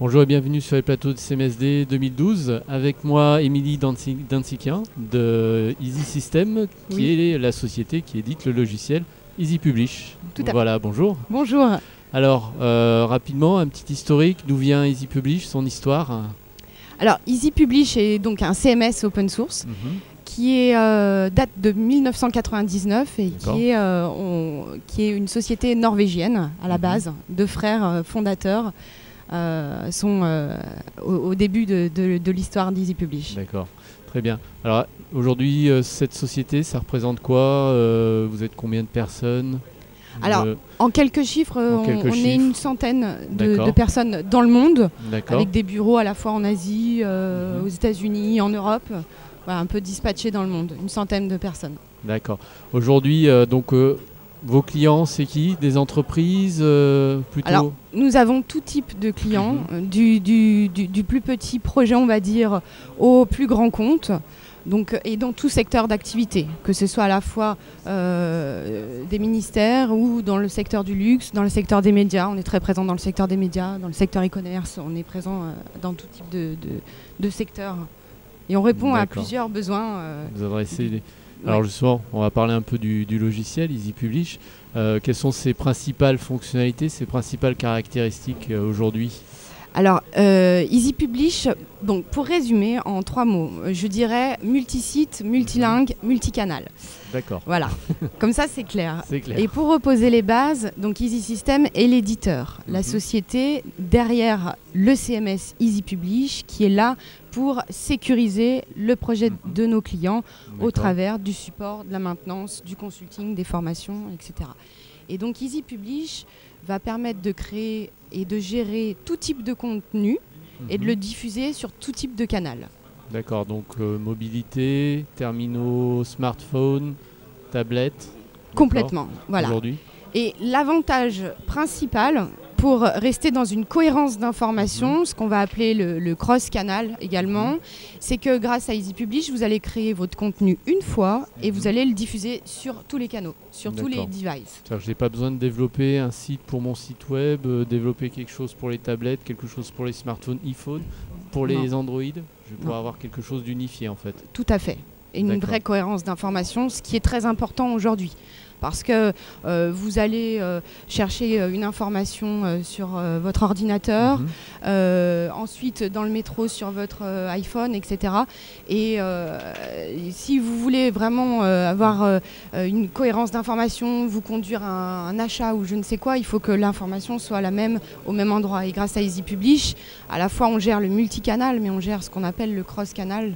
Bonjour et bienvenue sur les plateaux de CMSD 2012. Avec moi, Émilie Dantsikian de Easy System, qui est la société qui édite le logiciel Easy Publish. Voilà, bonjour. Bonjour. Alors, rapidement, un petit historique. D'où vient Easy Publish, son histoire? Alors, Easy Publish est donc un CMS open source qui date de 1999 et qui est une société norvégienne à la base, deux frères fondateurs. Sont au début de l'histoire d'Easy Publish. D'accord, très bien. Alors aujourd'hui, cette société, ça représente quoi? Vous êtes combien de personnes? Alors, en quelques chiffres, on est une centaine de personnes dans le monde, avec des bureaux à la fois en Asie, aux États-Unis, en Europe, voilà, un peu dispatchés dans le monde, une centaine de personnes. D'accord. Aujourd'hui, vos clients, c'est qui? Des entreprises plutôt? Alors, nous avons tout type de clients, du plus petit projet, on va dire, au plus grand compte, donc, et dans tout secteur d'activité, que ce soit à la fois des ministères ou dans le secteur du luxe, dans le secteur des médias. On est très présent dans le secteur des médias, dans le secteur e-commerce, on est présent dans tout type de secteurs. Et on répond à plusieurs besoins. Vous adressez Alors justement, on va parler un peu du logiciel Easy Publish. Quelles sont ses principales fonctionnalités, ses principales caractéristiques aujourd'hui? Alors, Easy Publish, donc pour résumer en 3 mots, je dirais multisite, multilingue, multicanal. D'accord. Voilà, comme ça c'est clair. C'est clair. Et pour reposer les bases, donc Easy System est l'éditeur, la société derrière le CMS Easy Publish qui est là pour sécuriser le projet de nos clients au travers du support, de la maintenance, du consulting, des formations, etc. Et donc Easy Publish va permettre de créer et de gérer tout type de contenu et de le diffuser sur tout type de canal. D'accord, donc mobilité, terminaux, smartphones, tablettes. Complètement, voilà. Aujourd'hui. Et l'avantage principal pour rester dans une cohérence d'information, ce qu'on va appeler le cross-canal également, c'est que grâce à Easy Publish, vous allez créer votre contenu une fois et vous allez le diffuser sur tous les canaux, sur tous les devices. C'est-à-dire que je n'ai pas besoin de développer un site pour mon site web, développer quelque chose pour les tablettes, quelque chose pour les smartphones, iPhone, pour les Android. Je vais pouvoir avoir quelque chose d'unifié en fait. Tout à fait. Et une vraie cohérence d'information, ce qui est très important aujourd'hui. Parce que vous allez chercher une information sur votre ordinateur, ensuite dans le métro sur votre iPhone, etc. Et si vous voulez vraiment avoir une cohérence d'information, vous conduire un achat ou je ne sais quoi, il faut que l'information soit la même au même endroit. Et grâce à Easy Publish, à la fois on gère le multicanal, mais on gère ce qu'on appelle le cross-canal,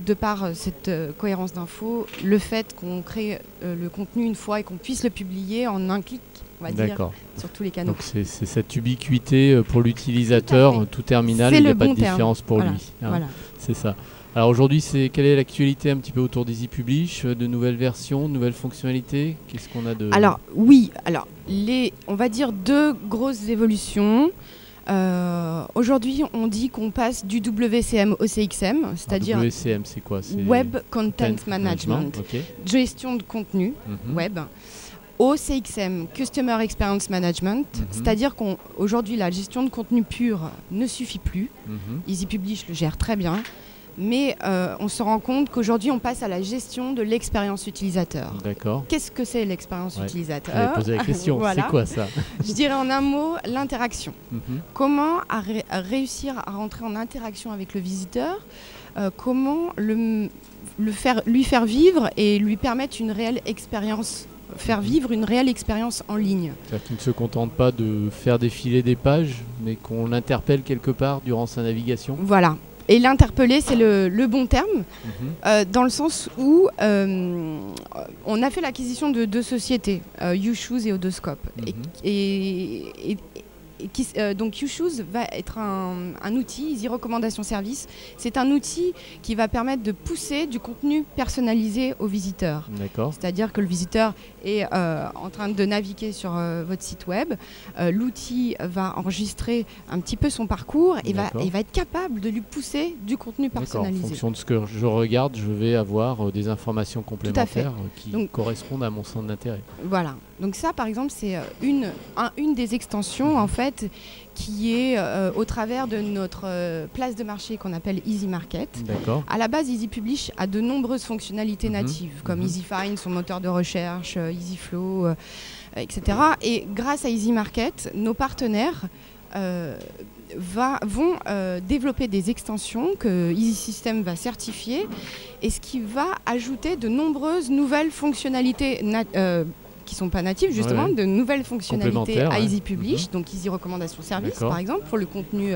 de par cette cohérence d'infos, le fait qu'on crée le contenu une fois et qu'on puisse le publier en un clic, on va dire, sur tous les canaux. Donc c'est cette ubiquité pour l'utilisateur, tout terminal, il n'y a pas de différence pour lui. Voilà. C'est ça. Alors aujourd'hui, quelle est l'actualité un petit peu autour d'Easy Publish, de nouvelles versions, de nouvelles fonctionnalités? Qu'est-ce qu'on a de... Alors on va dire 2 grosses évolutions. Aujourd'hui, on dit qu'on passe du WCM au CXM, c'est-à-dire WCM, c'est quoi? Web Content Management, gestion de contenu web, au CXM, Customer Experience Management, c'est-à-dire qu'aujourd'hui, la gestion de contenu pur ne suffit plus. Easy Publish le gère très bien. Mais on se rend compte qu'aujourd'hui, on passe à la gestion de l'expérience utilisateur. D'accord. Qu'est-ce que c'est l'expérience utilisateur? J'allais poser la question, c'est quoi ça? Je dirais en un mot, l'interaction. Comment réussir à rentrer en interaction avec le visiteur? Comment lui faire vivre et lui permettre une réelle expérience, faire vivre une réelle expérience en ligne. C'est-à-dire qu'il ne se contente pas de faire défiler des pages, mais qu'on l'interpelle quelque part durant sa navigation? Voilà. Et l'interpeller, c'est le bon terme, dans le sens où on a fait l'acquisition de 2 sociétés, YouShoes et Odoscope. Donc YouShoes va être un outil, Easy Recommendation Service. C'est un outil qui va permettre de pousser du contenu personnalisé au visiteur. C'est-à-dire que le visiteur est en train de naviguer sur votre site web. L'outil va enregistrer un petit peu son parcours et va être capable de lui pousser du contenu personnalisé. En fonction de ce que je regarde, je vais avoir des informations complémentaires qui correspondent à mon centre d'intérêt. Voilà. Donc ça, par exemple, c'est une des extensions en fait qui est au travers de notre place de marché qu'on appelle Easy Market. D'accord. À la base, Easy Publish a de nombreuses fonctionnalités natives, comme Easy Find, son moteur de recherche, Easy Flow, etc. Et grâce à Easy Market, nos partenaires vont développer des extensions que Easy System va certifier, et ce qui va ajouter de nombreuses nouvelles fonctionnalités qui ne sont pas natives, justement, de nouvelles fonctionnalités à Easy Publish, donc Easy Recommandation Service, par exemple, pour le contenu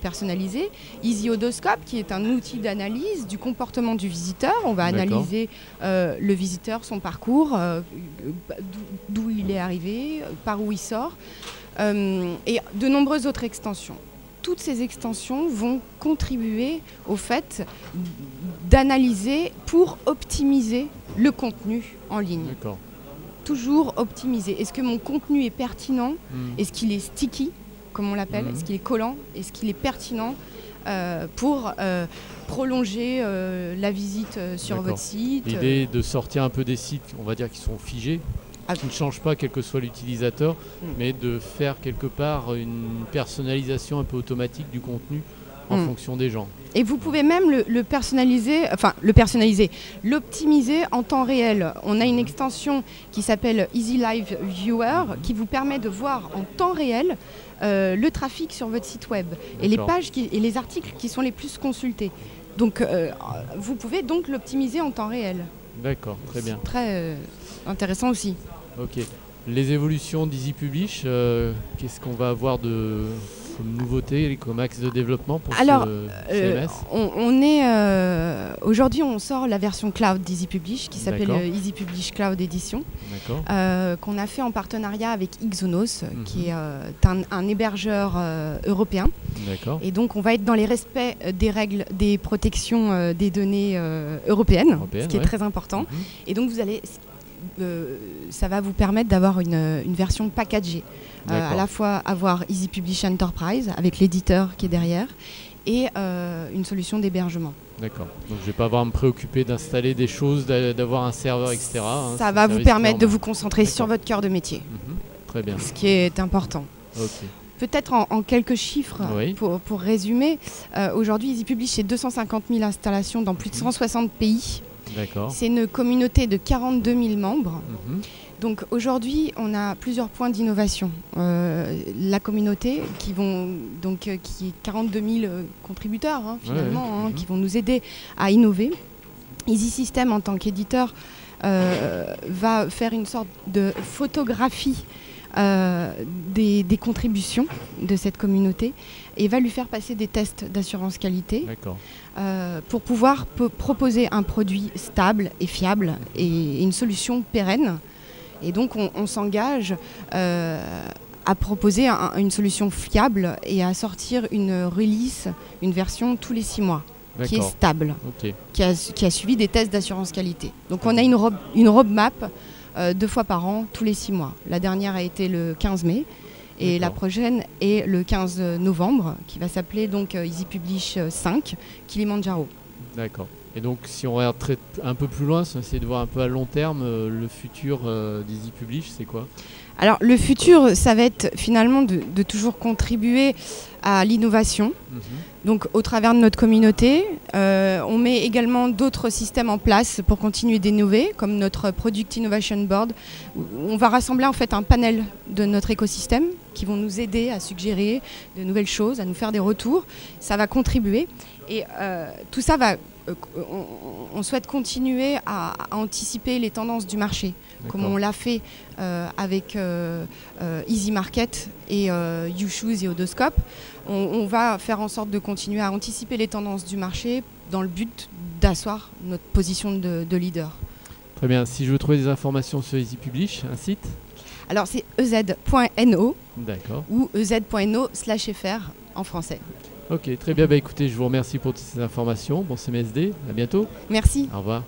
personnalisé. Easy Odoscope, qui est un outil d'analyse du comportement du visiteur. On va analyser le visiteur, son parcours, d'où il est arrivé, par où il sort, et de nombreuses autres extensions. Toutes ces extensions vont contribuer au fait d'analyser pour optimiser le contenu en ligne. D'accord. Toujours optimiser. Est-ce que mon contenu est pertinent? Est-ce qu'il est sticky, comme on l'appelle? Est-ce qu'il est collant? Est-ce qu'il est pertinent pour prolonger la visite sur votre site? L'idée de sortir un peu des sites, on va dire, qui sont figés, qui ne changent pas quel que soit l'utilisateur, mais de faire quelque part une personnalisation un peu automatique du contenu en fonction des gens. Et vous pouvez même le personnaliser, l'optimiser en temps réel. On a une extension qui s'appelle Easy Live Viewer qui vous permet de voir en temps réel le trafic sur votre site web et les pages et les articles qui sont les plus consultés. Donc vous pouvez donc l'optimiser en temps réel. D'accord, très bien. Très intéressant aussi. Ok. Les évolutions d'Easy Publish, qu'est-ce qu'on va avoir de nouveautés, comme axe de développement pour ce CMS? Aujourd'hui, on sort la version cloud d'Easy Publish qui s'appelle Easy Publish Cloud Edition, qu'on a fait en partenariat avec Ixonos, qui est un hébergeur européen. Et donc, on va être dans les respects des règles des protections des données européennes, ce qui est très important. Et donc, ça va vous permettre d'avoir une version packagée. À la fois avoir Easy Publish Enterprise avec l'éditeur qui est derrière et une solution d'hébergement. D'accord. Donc je ne vais pas avoir à me préoccuper d'installer des choses, d'avoir un serveur, etc. Ça va vous permettre de vous concentrer sur votre cœur de métier. Très bien. Ce qui est important. Peut-être en quelques chiffres pour résumer. Aujourd'hui, Easy Publish, c'est 250 000 installations dans plus de 160 pays. C'est une communauté de 42 000 membres. Donc aujourd'hui, on a plusieurs points d'innovation. La communauté qui est 42 000 contributeurs finalement, qui vont nous aider à innover. Easy System, en tant qu'éditeur, va faire une sorte de photographie des contributions de cette communauté et va lui faire passer des tests d'assurance qualité pour pouvoir proposer un produit stable et fiable et une solution pérenne. Et donc on s'engage à proposer une solution fiable et à sortir une release, une version tous les 6 mois. Qui est stable, qui a suivi des tests d'assurance qualité. Donc on a une roadmap 2 fois par an, tous les 6 mois. La dernière a été le 15 mai et la prochaine est le 15 novembre, qui va s'appeler donc Easy Publish 5 Kilimanjaro. D'accord. Et donc si on regarde un peu plus loin, si on essaie de voir un peu à long terme, le futur d'Easy Publish, c'est quoi? Alors le futur, ça va être finalement de toujours contribuer à l'innovation. Donc au travers de notre communauté, on met également d'autres systèmes en place pour continuer d'innover, comme notre Product Innovation Board. On va rassembler en fait un panel de notre écosystème qui vont nous aider à suggérer de nouvelles choses, à nous faire des retours. Ça va contribuer et tout ça va... On souhaite continuer à anticiper les tendances du marché, comme on l'a fait avec Easy Market et YouShoes et Odoscope. On va faire en sorte de continuer à anticiper les tendances du marché dans le but d'asseoir notre position de leader. Très bien. Si je veux trouver des informations sur Easy Publish, un site? Alors c'est ez.no ou ez.no/fr en français. Ok, très bien. Écoutez, je vous remercie pour toutes ces informations. Bon CMSD, à bientôt. Merci. Au revoir.